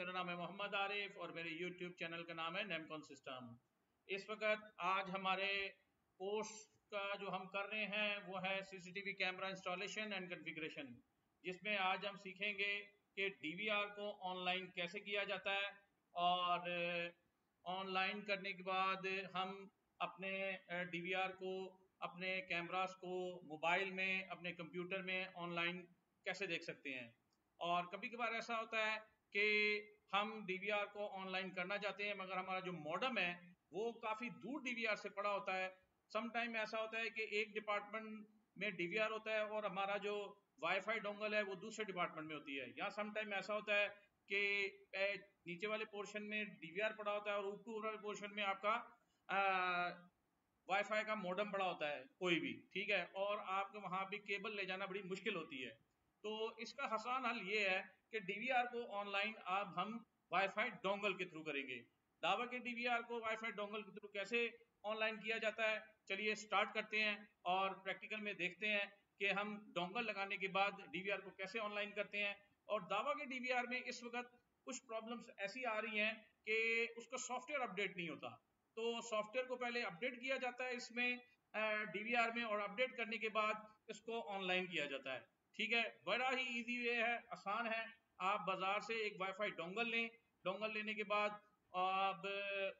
मेरा नाम है मोहम्मद आरिफ और मेरे YouTube चैनल का नाम है नेमकॉन सिस्टम। इस वक्त आज हमारे कोर्स का जो हम कर रहे हैं वो है CCTV camera installation and configuration, जिसमें आज हम सीखेंगे कि DVR को ऑनलाइन कैसे किया जाता है और ऑनलाइन करने के बाद हम अपने DVR को, अपने कैमरास को मोबाइल में, अपने कंप्यूटर में ऑनलाइन कैसे देख सकते हैं। और कभी कभार ऐसा होता है कि हम DVR को ऑनलाइन करना चाहते हैं मगर हमारा जो मॉडेम है वो काफ़ी दूर DVR से पड़ा होता है। सम टाइम ऐसा होता है कि एक डिपार्टमेंट में DVR होता है और हमारा जो वाईफाई डोंगल है वो दूसरे डिपार्टमेंट में होती है, या सम टाइम ऐसा होता है कि नीचे वाले पोर्शन में DVR पड़ा होता है और ऊपर वाले पोर्शन में आपका वाईफाई का मॉडेम पड़ा होता है कोई भी, ठीक है, और आपको वहाँ भी केबल ले जाना बड़ी मुश्किल होती है। तो इसका आसान हल ये है कि DVR को ऑनलाइन अब हम वाईफाई डोंगल के थ्रू करेंगे। दावा के DVR को वाईफाई डोंगल के थ्रू कैसे ऑनलाइन किया जाता है, चलिए स्टार्ट करते हैं और प्रैक्टिकल में देखते हैं कि हम डोंगल लगाने के बाद DVR को कैसे ऑनलाइन करते हैं। और दावा के DVR में इस वक्त कुछ प्रॉब्लम्स ऐसी आ रही हैं कि उसका सॉफ्टवेयर अपडेट नहीं होता, तो सॉफ्टवेयर को पहले अपडेट किया जाता है इसमें DVR में, और अपडेट करने के बाद इसको ऑनलाइन किया जाता है। ठीक है, बड़ा ही इजी वे है, आसान है। आप बाजार से एक वाईफाई डोंगल लें, डोंगल लेने के बाद आप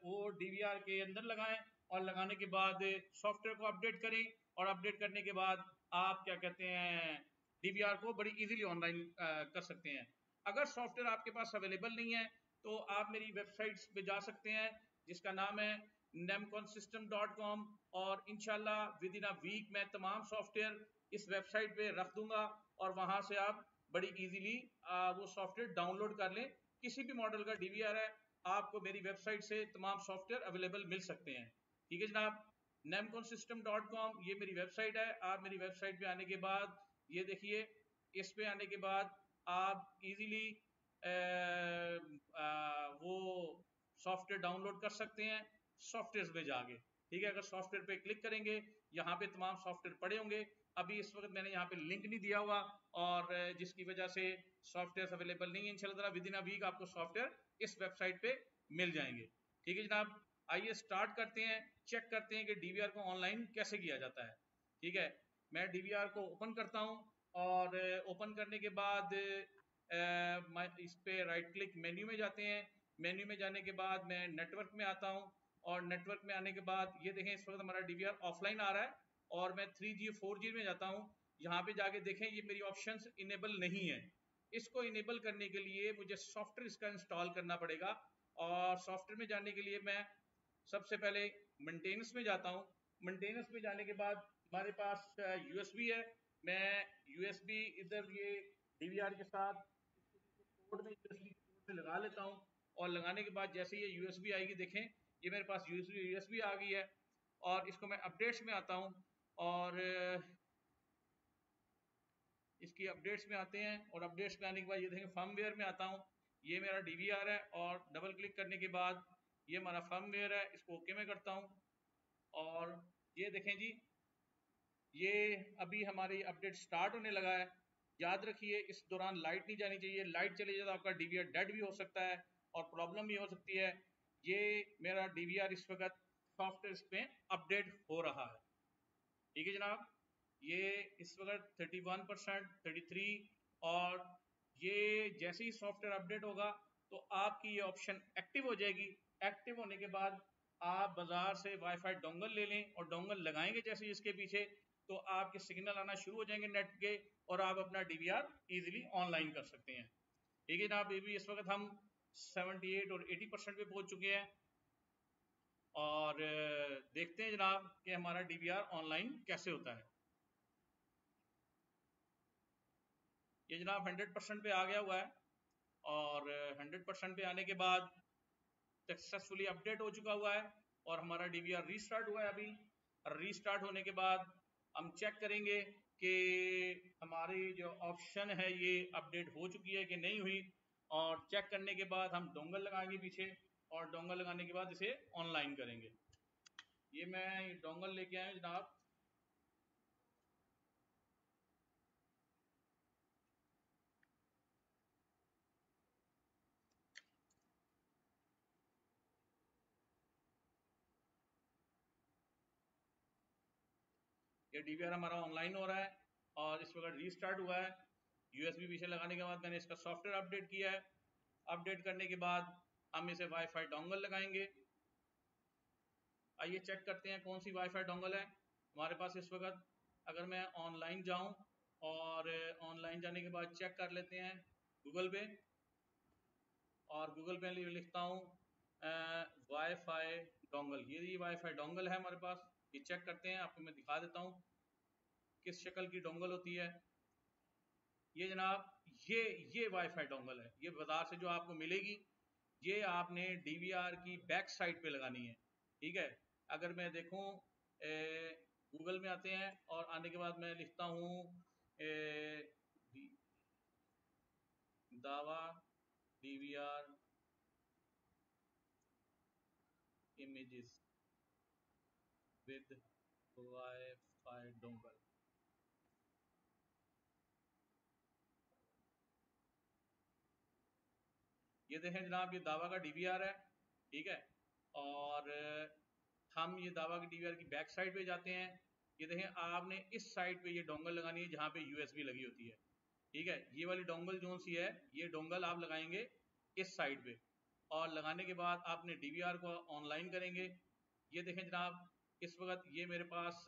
वो DVR के अंदर लगाएं और लगाने के बाद सॉफ्टवेयर को अपडेट करें, और अपडेट करने के बाद आप क्या कहते हैं DVR को बड़ी इजीली ऑनलाइन कर सकते हैं। अगर सॉफ्टवेयर आपके पास अवेलेबल नहीं है तो आप मेरी वेबसाइट्स पे जा सकते हैं जिसका नाम है nemconsystem.com, और इंशाल्लाह विद इन अ वीक मैं तमाम सॉफ्टवेयर इस वेबसाइट पे रख दूंगा और वहां से आप बड़ी इजीली वो सॉफ्टवेयर डाउनलोड कर लें। किसी भी मॉडल का DVR है, आपको मेरी वेबसाइट से तमाम सॉफ्टवेयर अवेलेबल मिल सकते हैं। ठीक है जनाब, nemconsystem.com ये मेरी वेबसाइट है। आप मेरी वेबसाइट पे आने के बाद ये देखिए, इस पे आने के बाद आप इजीली वो सॉफ्टवेयर डाउनलोड कर सकते हैं सॉफ्टवेयर में जाके। ठीक है, अगर सॉफ्टवेयर पे क्लिक करेंगे यहाँ पे तमाम सॉफ्टवेयर पड़े होंगे। अभी इस वक्त मैंने यहाँ पे लिंक नहीं दिया हुआ और जिसकी वजह से सॉफ्टवेयर अवेलेबल नहीं है। इंशाल्लाह विद इन अ वीक आपको सॉफ्टवेयर इस वेबसाइट पे मिल जाएंगे। ठीक है जनाब, आइए स्टार्ट करते हैं, चेक करते हैं कि DVR को ऑनलाइन कैसे किया जाता है। ठीक है, मैं DVR को ओपन करता हूँ और ओपन करने के बाद इस पे राइट क्लिक मेन्यू में जाते हैं। मेन्यू में जाने के बाद मैं नेटवर्क में आता हूँ, और नेटवर्क में आने के बाद ये देखें इस वक्त हमारा DVR ऑफलाइन आ रहा है और मैं 3G 4G में जाता हूँ। यहाँ पे जाके देखें ये मेरी ऑप्शंस इनेबल नहीं है। इसको इनेबल करने के लिए मुझे सॉफ्टवेयर इसका इंस्टॉल करना पड़ेगा, और सॉफ्टवेयर में जाने के लिए मैं सबसे पहले मेंटेनेंस में जाता हूँ। मेंटेनेंस में जाने के बाद हमारे पास USB है। मैं USB इधर ये DVR के साथ कोड में USB कोड में लगा लेता हूँ, और लगाने के बाद जैसे ये USB आएगी, देखें ये मेरे पास USB आ गई है। और इसको मैं अपडेट्स में आता हूँ और इसकी अपडेट्स में आते हैं, और अपडेट्स में आने के बाद ये देखें फर्मवेयर में आता हूँ। ये मेरा DVR है और डबल क्लिक करने के बाद ये हमारा फर्मवेयर है, इसको ओके में करता हूँ। और ये देखें जी, ये अभी हमारी अपडेट स्टार्ट होने लगा है। याद रखिए इस दौरान लाइट नहीं जानी चाहिए, लाइट चली जाए तो आपका DVR डेड भी हो सकता है और प्रॉब्लम भी हो सकती है। ये मेरा DVR इस वक्त सॉफ्टवेयर पे अपडेट हो रहा है। ठीक है जनाब, ये इस वक्त 31%, 33, और ये जैसे ही सॉफ्टवेयर अपडेट होगा तो आपकी ये ऑप्शन एक्टिव हो जाएगी। एक्टिव होने के बाद आप बाजार से वाईफाई डोंगल ले लें और डोंगल लगाएंगे जैसे इसके पीछे, तो आपके सिग्नल आना शुरू हो जाएंगे नेट के, और आप अपना DVR इजीली ऑनलाइन कर सकते हैं। ठीक है जनाब, ये भी इस वक्त हम 78 और 80% पे पहुंच चुके हैं, और देखते हैं जनाब कि हमारा DVR ऑनलाइन कैसे होता है। ये जनाब 100% पे आ गया हुआ है, और 100% पे आने के बाद सक्सेसफुली अपडेट हो चुका हुआ है और हमारा DVR रीस्टार्ट हुआ है अभी। रीस्टार्ट होने के बाद हम चेक करेंगे कि हमारी जो ऑप्शन है ये अपडेट हो चुकी है कि नहीं हुई, और चेक करने के बाद हम डोंगल लगाएंगे पीछे, और डोंगल लगाने के बाद इसे ऑनलाइन करेंगे। ये मैं डोंगल लेके आया जनाब, ये DVR हमारा ऑनलाइन हो रहा है और इस वक्त रीस्टार्ट हुआ है। USB पीछे लगाने के बाद मैंने इसका सॉफ्टवेयर अपडेट किया है। अपडेट करने के बाद हम इसे वाईफाई डोंगल लगाएंगे। आइए चेक करते हैं कौन सी वाईफाई डोंगल है हमारे पास इस वक्त। अगर मैं ऑनलाइन जाऊं और ऑनलाइन जाने के बाद चेक कर लेते हैं गूगल पे, और गूगल पे लिखता हूँ वाईफाई डोंगल। ये वाईफाई डोंगल है हमारे पास। ये चेक करते हैं, आपको मैं दिखा देता हूँ किस शक्ल की डोंगल होती है। ये जनाब ये वाईफाई डोंगल है। ये बाजार से जो आपको मिलेगी, ये आपने DVR की बैक साइड पे लगानी है। ठीक है, अगर मैं देखूं गूगल में आते हैं और आने के बाद मैं लिखता हूँ दावा DVR images with wifi dongle. ये देखें जनाब, ये दावा का DVR है। ठीक है, और हम ये दावा की DVR की बैक साइड पे जाते हैं। ये देखें, आपने इस साइड पे ये डोंगल लगानी है जहाँ पे USB लगी होती है। ठीक है, ये वाली डोंगल जो सी है, ये डोंगल आप लगाएंगे इस साइड पे, और लगाने के बाद आपने DVR को ऑनलाइन करेंगे। ये देखें जनाब, इस वक्त ये मेरे पास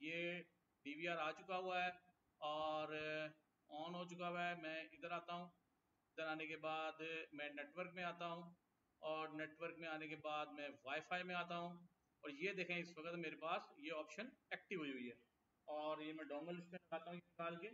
ये DVR आ चुका हुआ है और ऑन हो चुका हुआ है। मैं इधर आता हूँ, इधर आने के बाद मैं नेटवर्क में आता हूँ, और नेटवर्क में आने के बाद मैं वाईफाई में आता हूँ, और ये देखें इस वक्त मेरे पास ये ऑप्शन एक्टिव हुई हुई है। और ये मैं डोंगल इसमें लगाता हूँ निकाल के।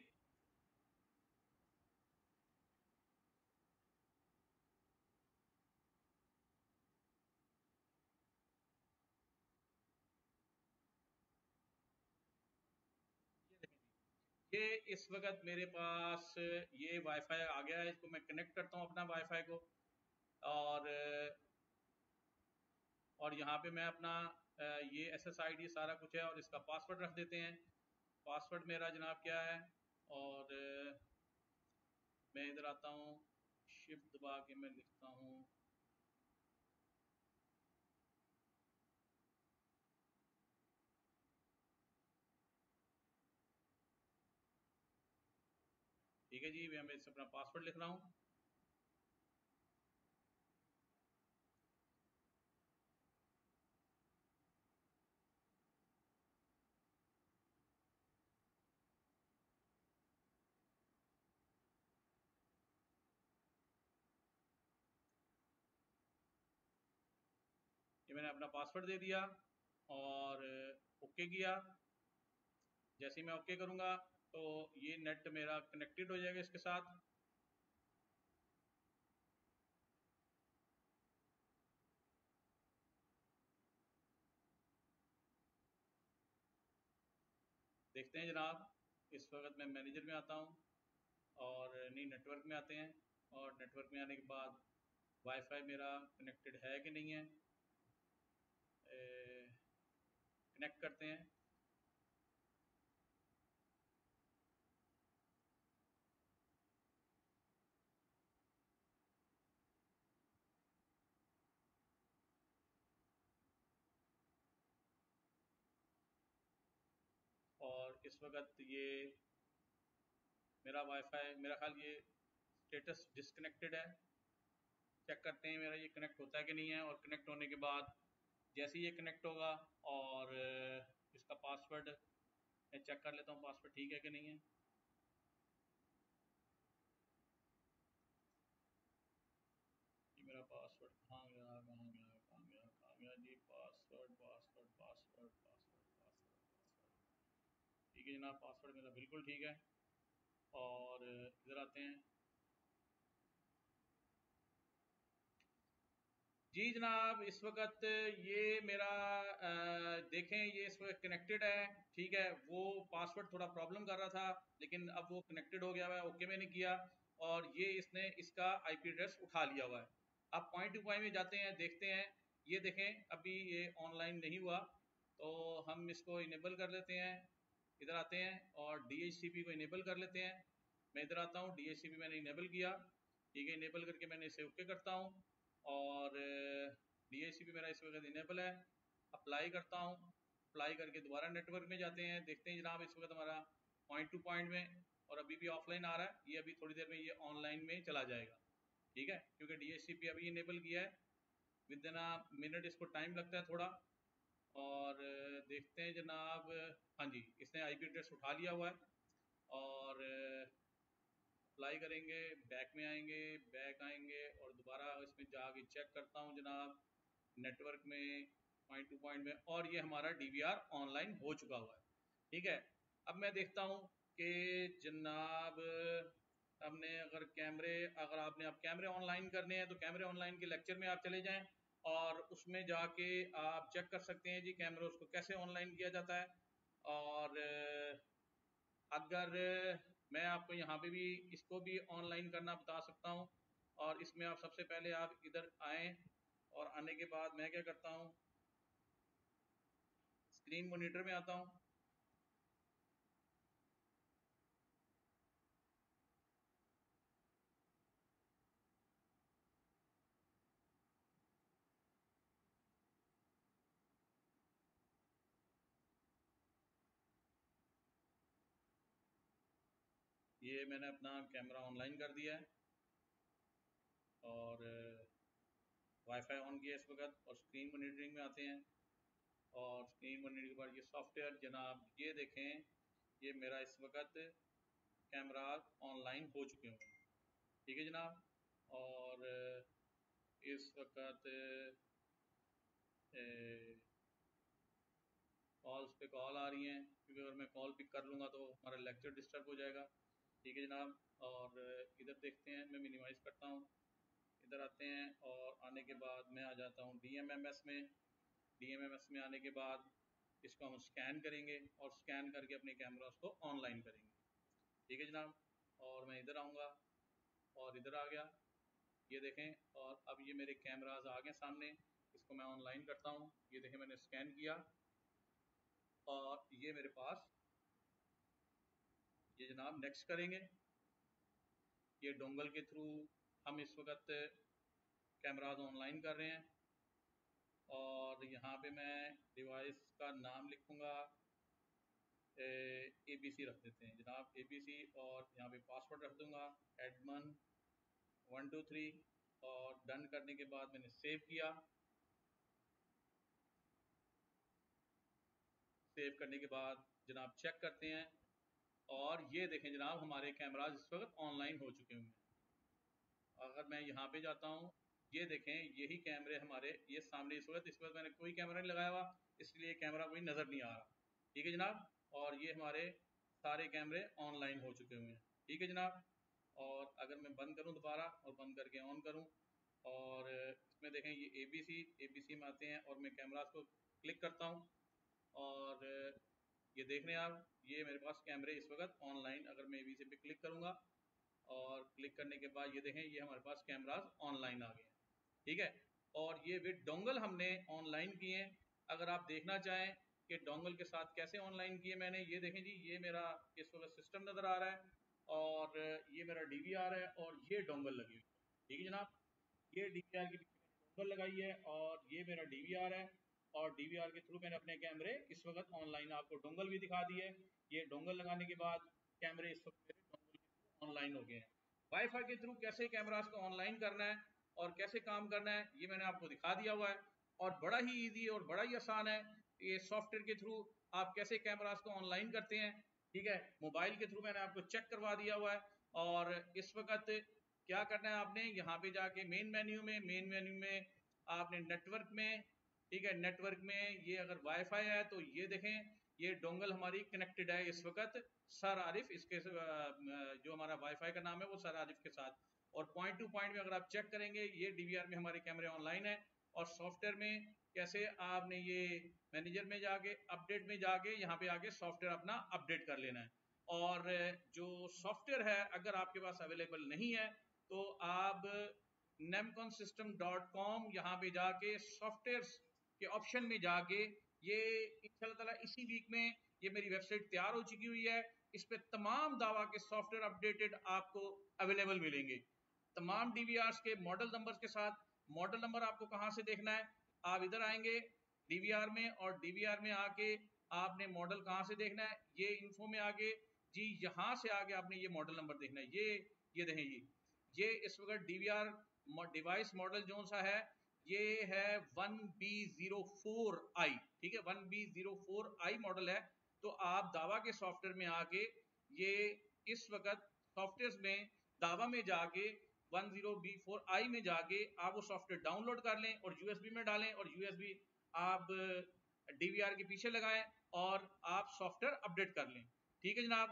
ये देखें जी, ये इस वक्त मेरे पास ये वाईफाई आ गया है। इसको मैं कनेक्ट करता हूँ अपना वाईफाई को, और यहाँ पे मैं अपना ये SSID सारा कुछ है, और इसका पासवर्ड रख देते हैं। पासवर्ड मेरा जनाब क्या है, और मैं इधर आता हूँ, शिफ्ट दबा के मैं लिखता हूँ ठीक है जी, मैं इस अपना पासवर्ड लिख रहा हूँ। ये मैंने अपना पासवर्ड दे दिया और ओके किया। जैसे ही मैं ओके करूँगा तो ये नेट मेरा कनेक्टेड हो जाएगा इसके साथ। देखते हैं जनाब, इस वक्त मैं मैनेजर में आता हूँ और नहीं नेटवर्क में आते हैं, और नेटवर्क में आने के बाद वाईफाई मेरा कनेक्टेड है कि नहीं है, कनेक्ट करते हैं। और इस वक्त ये मेरा वाईफाई, मेरा ख्याल ये स्टेटस डिसकनेक्टेड है। चेक करते हैं मेरा ये कनेक्ट होता है कि नहीं है, और कनेक्ट होने के बाद जैसे ही ये कनेक्ट होगा, और इसका पासवर्ड मैं चेक कर लेता हूँ पासवर्ड ठीक है कि नहीं है। ये मेरा पासवर्ड कहाँ गया, कहाँ गया, कहाँ गया, कहाँ गया जी, password password password password password password. ठीक है जनाब, पासवर्ड मेरा बिल्कुल ठीक है। और इधर आते हैं जी जनाब, इस वक्त ये मेरा देखें, ये इस वक्त कनेक्टेड है। ठीक है, वो पासवर्ड थोड़ा प्रॉब्लम कर रहा था, लेकिन अब वो कनेक्टेड हो गया हुआ है। ओके मैंने किया, और ये इसने इसका IP एड्रेस उठा लिया हुआ है। अब पॉइंट टू पॉइंट में जाते हैं, देखते हैं। ये देखें, अभी ये ऑनलाइन नहीं हुआ, तो हम इसको इनेबल कर लेते हैं। इधर आते हैं और DHCP को इनेबल कर लेते हैं। मैं इधर आता हूँ, DHCP मैंने इनेबल किया। ठीक है, इनेबल करके मैंने इसे ओके करता हूँ, और DHCP मेरा इस वक्त इनेबल है। अप्लाई करता हूँ, अप्लाई करके दोबारा नेटवर्क में जाते हैं, देखते हैं जनाब इस वक्त हमारा पॉइंट टू पॉइंट में, और अभी भी ऑफलाइन आ रहा है, ये अभी थोड़ी देर में ये ऑनलाइन में चला जाएगा, ठीक है, क्योंकि DHCP अभी इनेबल किया है, विद इन अ मिनट इसको टाइम लगता है थोड़ा। और देखते हैं जनाब, हाँ जी, इसने IP एड्रेस उठा लिया हुआ है, और अप्लाई करेंगे, बैक में आएंगे, बैक आएंगे और दोबारा इसमें जाके चेक करता हूँ जनाब नेटवर्क में, पॉइंट टू पॉइंट में, और ये हमारा DVR ऑनलाइन हो चुका हुआ है, ठीक है। अब मैं देखता हूँ कि जनाब हमने अगर आपने अब कैमरे ऑनलाइन करने हैं तो कैमरे ऑनलाइन के लेक्चर में आप चले जाएं, और उसमें जाके आप चेक कर सकते हैं जी कैमरे उसको कैसे ऑनलाइन किया जाता है। और अगर मैं आपको यहाँ पे भी इसको भी ऑनलाइन करना बता सकता हूँ, और इसमें आप सबसे पहले आप इधर आएँ, और आने के बाद मैं क्या करता हूँ, स्क्रीन मॉनिटर में आता हूँ, ये मैंने अपना कैमरा ऑनलाइन कर दिया है, और वाईफाई ऑन किया इस वक्त, और स्क्रीन मॉनिटरिंग में आते हैं, और स्क्रीन मॉनिटरिंग के बाद ये सॉफ्टवेयर जनाब ये देखें, ये मेरा इस वक्त कैमरा ऑनलाइन हो चुके हैं, ठीक है जनाब। और इस वक्त कॉल्स पे कॉल आ रही हैं, क्योंकि अगर मैं कॉल पिक कर लूँगा तो हमारा लेक्चर डिस्टर्ब हो जाएगा, ठीक है जनाब। और इधर देखते हैं, मैं मिनिमाइज़ करता हूँ, इधर आते हैं, और आने के बाद मैं आ जाता हूँ DMMS में। DMMS में आने के बाद इसको हम स्कैन करेंगे, और स्कैन करके अपने कैमरा को ऑनलाइन करेंगे, ठीक है जनाब। और मैं इधर आऊँगा, और इधर आ गया, ये देखें, और अब ये मेरे कैमराज आ गए सामने, इसको मैं ऑनलाइन करता हूँ, ये देखें मैंने स्कैन किया, और ये मेरे पास, ये जनाब नेक्स्ट करेंगे, ये डोंगल के थ्रू हम इस वक्त कैमराज ऑनलाइन कर रहे हैं। और यहाँ पे मैं डिवाइस का नाम लिखूँगा, ABC रख देते हैं जनाब, ABC, और यहाँ पे पासवर्ड रख दूँगा एडमन 123, और डन करने के बाद मैंने सेव किया। सेव करने के बाद जनाब चेक करते हैं, और ये देखें जनाब हमारे कैमराज इस वक्त ऑनलाइन हो चुके हैं। अगर मैं यहाँ पे जाता हूँ, ये देखें यही कैमरे हमारे ये सामने इस वक्त मैंने कोई कैमरा नहीं लगाया हुआ, इसलिए कैमरा कोई नज़र नहीं आ रहा, ठीक है जनाब। और ये हमारे सारे कैमरे ऑनलाइन हो चुके हुए हैं, ठीक है जनाब। और अगर मैं बंद करूँ दोबारा, और बंद करके ऑन करूँ, और इसमें देखें ये ABC में आते हैं, और मैं कैमराज को क्लिक करता हूँ, और ये देख रहे हैं आप, ये मेरे पास कैमरे इस वक्त ऑनलाइन, अगर मैं ABC पे क्लिक करूँगा, और क्लिक करने के बाद ये देखें ये हमारे पास कैमराज ऑनलाइन आ गए हैं, ठीक है। और ये विद डोंगल हमने ऑनलाइन किए हैं। अगर आप देखना चाहें कि डोंगल के साथ कैसे ऑनलाइन किए मैंने, ये देखें जी, ये मेरा इस वक्त सिस्टम नज़र आ रहा है, और ये मेरा DVR है, और ये डोंगल लगी हुई है, ठीक है जनाब। ये DVR के पीछे मैंने डोंगल लगाई है, और ये मेरा DVR है, और DVR के थ्रू मैंने अपने कैमरे इस वक्त ऑनलाइन, आपको डोंगल भी दिखा दी है। ये डोंगल लगाने के बाद कैमरे इस वक्त मेरे डोंगल के थ्रू ऑनलाइन हो गए हैं। वाईफाई के थ्रू कैसे कैमरास को ऑनलाइन करना है और कैसे काम करना है, ये मैंने आपको दिखा दिया हुआ है, और बड़ा ही इजी और बड़ा ही आसान है। ये सॉफ्टवेयर के थ्रू आप कैसे कैमरास को ऑनलाइन करते हैं, ठीक है। मोबाइल के थ्रू मैंने आपको चेक करवा दिया हुआ है। और इस वक्त क्या करना है आपने, यहाँ पे जाके मेन मेन्यू में आपने नेटवर्क में, ठीक है, नेटवर्क में ये अगर वाईफाई है तो ये देखें, ये डोंगल हमारी कनेक्टेड है इस वक्त सर आरिफ, इसके जो हमारा वाईफाई का नाम है वो सर आरिफ के साथ। और पॉइंट टू पॉइंट में अगर आप चेक करेंगे, ये DVR में हमारे कैमरे ऑनलाइन है। और सॉफ्टवेयर में कैसे आपने ये मैनेजर में जाके अपडेट में जाके यहाँ पे आके सॉफ्टवेयर अपना अपडेट कर लेना है। और जो सॉफ्टवेयर है अगर आपके पास अवेलेबल नहीं है तो आप nemconsystem.com यहाँ पे जाके सॉफ्टवेयर के ऑप्शन में जाके, ये इंशाल्लाह ताला इसी वीक में ये मेरी वेबसाइट तैयार हो चुकी हुई है, इस पे तमाम दावा के सॉफ्टवेयर अपडेटेड आपको अवेलेबल मिलेंगे, तमाम DVRs के मॉडल नंबर्स के साथ। मॉडल नंबर आपको कहाँ से देखना है, आप इधर आएंगे डीवीआर में, और डीवीआर में आके आपने मॉडल कहाँ से देखना है, ये इन्फो में आके जी यहाँ से आके आपने ये मॉडल नंबर देखना है, ये देखें ये इस वक्त डीवीआर डिवाइस मॉडल जो सा है ये है 1B04i, ठीक है, 1B04i मॉडल है। तो आप दावा के सॉफ्टवेयर में आके ये इस वक्त सॉफ्टवेयर में दावा में जाके 10B4i में जाके आप वो सॉफ्टवेयर डाउनलोड कर लें और यूएसबी में डालें, और यूएसबी आप डीवीआर के पीछे लगाएं और आप सॉफ्टवेयर अपडेट कर लें। ठीक है जनाब,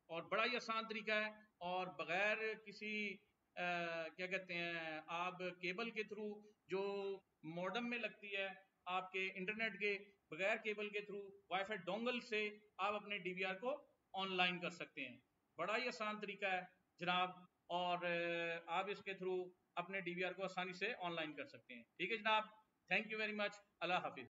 और बड़ा ही आसान तरीका है, और बगैर किसी क्या कहते हैं आप केबल के थ्रू जो मॉडेम में लगती है आपके इंटरनेट के, बगैर केबल के थ्रू वाईफाई डोंगल से आप अपने डीवीआर को ऑनलाइन कर सकते हैं। बड़ा ही आसान तरीका है जनाब, और आप इसके थ्रू अपने डीवीआर को आसानी से ऑनलाइन कर सकते हैं। ठीक है जनाब, thank you very much, Allah Hafiz.